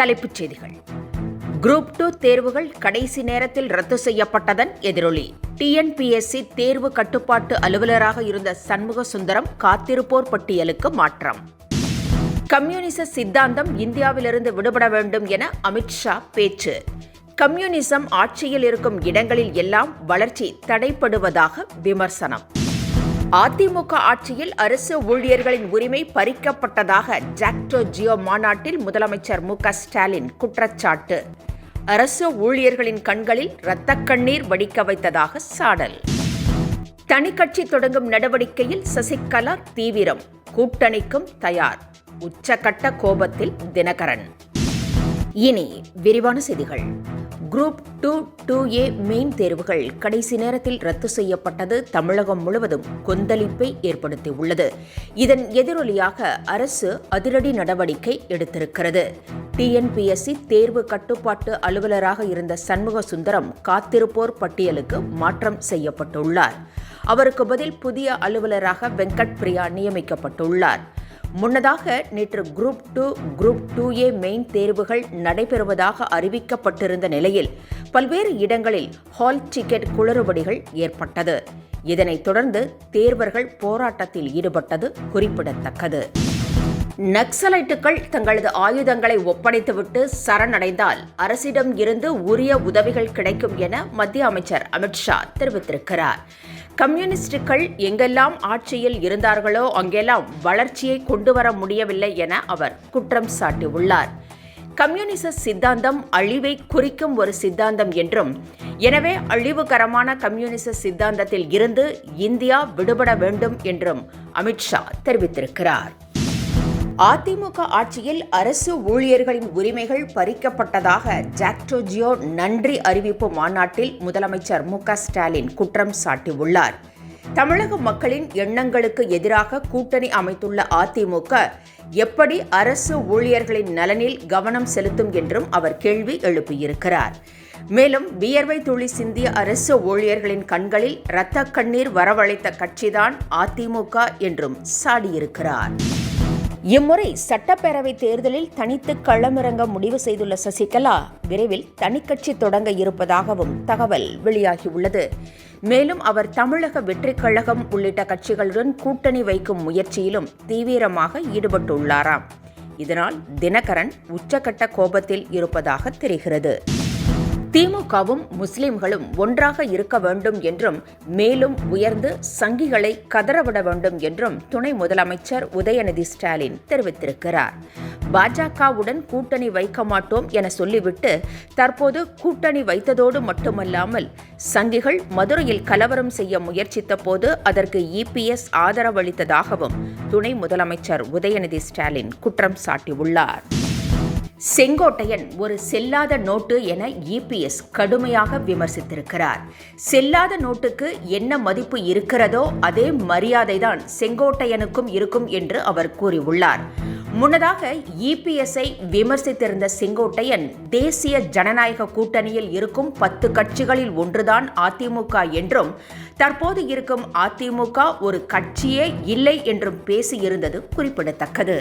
தலைப்புச் செய்திகள். குரூப் 2 தேர்வுகள் கடைசி நேரத்தில் ரத்து செய்யப்பட்டதன் எதிரொலி. டிஎன்பிஎஸ்சி தேர்வு கட்டுப்பாட்டு அலுவலராக இருந்த சண்முக சுந்தரம் காத்திருப்போர் பட்டியலுக்கு மாற்றம். கம்யூனிச சித்தாந்தம் இந்தியாவிலிருந்து விடுபட வேண்டும் என அமித்ஷா பேச்சு. கம்யூனிசம் ஆட்சியில் இருக்கும் இடங்களில் எல்லாம் வளர்ச்சி தடைபடுவதாக விமர்சனம். அதிமுக ஆட்சியில் அரசு ஊழியர்களின் உரிமை பறிக்கப்பட்டதாக ஜாக்டோ ஜியோ மாநாட்டில் முதலமைச்சர் மு.க.ஸ்டாலின் குற்றச்சாட்டு. அரசு ஊழியர்களின் கண்களில் இரத்தக் கண்ணீர் வடிக்க வைத்ததாக சாடல். தனிக்கட்சி தொடங்கும் நடவடிக்கையில் சசிகலா தீவிரம், கூட்டணிக்கும் தயார். உச்சகட்ட கோபத்தில் தினகரன். இனி விரிவான செய்திகள். குரூப் 2 2A மெயின் தேர்வுகள் கடைசி நேரத்தில் ரத்து செய்யப்பட்டது தமிழகம் முழுவதும் கொந்தளிப்பை ஏற்படுத்தியுள்ளது. இதன் எதிரொலியாக அரசு அதிரடி நடவடிக்கை எடுத்திருக்கிறது. டிஎன்பிஎஸ்சி தேர்வு கட்டுப்பாட்டு அலுவலராக இருந்த சண்முக சுந்தரம் காத்திருப்போர் பட்டியலுக்கு மாற்றம் செய்யப்பட்டுள்ளார். அவருக்கு பதில் புதிய அலுவலராக வெங்கட் பிரியா நியமிக்கப்பட்டுள்ளார். முன்னதாக நேற்று குரூப் 2 குரூப் 2A மெயின் தேர்வுகள் நடைபெறுவதாக அறிவிக்கப்பட்டிருந்த நிலையில் பல்வேறு இடங்களில் ஹால் டிக்கெட் குளறுபடிகள் ஏற்பட்டது. இதனைத் தொடர்ந்து தேர்வர்கள் போராட்டத்தில் ஈடுபட்டது குறிப்பிடத்தக்கது. நக்சலைட்டுகள் தங்களது ஆயுதங்களை ஒப்படைத்துவிட்டு சரணடைந்தால் அரசிடம் இருந்து உரிய உதவிகள் கிடைக்கும் என மத்திய அமைச்சர் அமித்ஷா தெரிவித்திருக்கிறார். கம்யூனிஸ்டுகள் எங்கெல்லாம் ஆட்சியில் இருந்தார்களோ அங்கெல்லாம் வளர்ச்சியை கொண்டுவர முடியவில்லை என அவர் குற்றம் சாட்டியுள்ளார். கம்யூனிச சித்தாந்தம் அழிவை குறிக்கும் ஒரு சித்தாந்தம் என்றும், எனவே அழிவுகரமான கம்யூனிச சித்தாந்தத்தில் இருந்து இந்தியா விடுபட வேண்டும் என்றும் அமித்ஷா தெரிவித்திருக்கிறார். அதிமுக ஆட்சியில் அரசு ஊழியர்களின் உரிமைகள் பறிக்கப்பட்டதாக ஜாக்டோ ஜியோ நன்றி அறிவிப்பு மாநாட்டில் முதலமைச்சர் மு.க.ஸ்டாலின் குற்றம் சாட்டியுள்ளார். தமிழக மக்களின் எண்ணங்களுக்கு எதிராக கூட்டணி அமைத்துள்ள அதிமுக எப்படி அரசு ஊழியர்களின் நலனில் கவனம் செலுத்தும் என்றும் அவர் கேள்வி எழுப்பியிருக்கிறார். மேலும் வியர்வை துளி சிந்திய அரசு ஊழியர்களின் கண்களில் இரத்த கண்ணீர் வரவழைத்த கட்சிதான் அதிமுக என்றும் சாடியிருக்கிறார். இம்முறை சட்டப்பேரவைத் தேர்தலில் தனித்து களமிறங்க முடிவு செய்துள்ள சசிகலா விரைவில் தனிக்கட்சி தொடங்க இருப்பதாகவும் தகவல் வெளியாகியுள்ளது. மேலும் அவர் தமிழக வெற்றிக் கழகம் உள்ளிட்ட கட்சிகளுடன் கூட்டணி வைக்கும் முயற்சியிலும் தீவிரமாக ஈடுபட்டுள்ளாராம். இதனால் தினகரன் உச்சகட்ட கோபத்தில் இருப்பதாக தெரிகிறது. திமுகவும் முஸ்லிம்களும் ஒன்றாக இருக்க வேண்டும் என்றும், மேலும் உயர்ந்து சங்கிகளை கதறவிட வேண்டும் என்றும் துணை முதலமைச்சர் உதயநிதி ஸ்டாலின் தெரிவித்திருக்கிறார். பாஜகவுடன் கூட்டணி வைக்க மாட்டோம் என சொல்லிவிட்டு தற்போது கூட்டணி வைத்ததோடு மட்டுமல்லாமல் சங்கிகள் மதுரையில் கலவரம் செய்ய முயற்சித்த போது அதற்கு இபிஎஸ் ஆதரவளித்ததாகவும் துணை முதலமைச்சர் உதயநிதி ஸ்டாலின் குற்றம் சாட்டியுள்ளார். செங்கோட்டையன் ஒரு செல்லாத நோட்டு என இபிஎஸ் கடுமையாக விமர்சித்திருக்கிறார். செல்லாத நோட்டுக்கு என்ன மதிப்பு இருக்கிறதோ அதே மரியாதைதான் செங்கோட்டையனுக்கும் இருக்கும் என்று அவர் கூறியுள்ளார். முன்னதாக இபிஎஸ்ஐ விமர்சித்திருந்த செங்கோட்டையன் தேசிய ஜனநாயக கூட்டணியில் இருக்கும் 10 கட்சிகளில் ஒன்றுதான் அதிமுக என்றும், தற்போது இருக்கும் அதிமுக ஒரு கட்சியே இல்லை என்றும் பேசியிருந்தது குறிப்பிடத்தக்கது.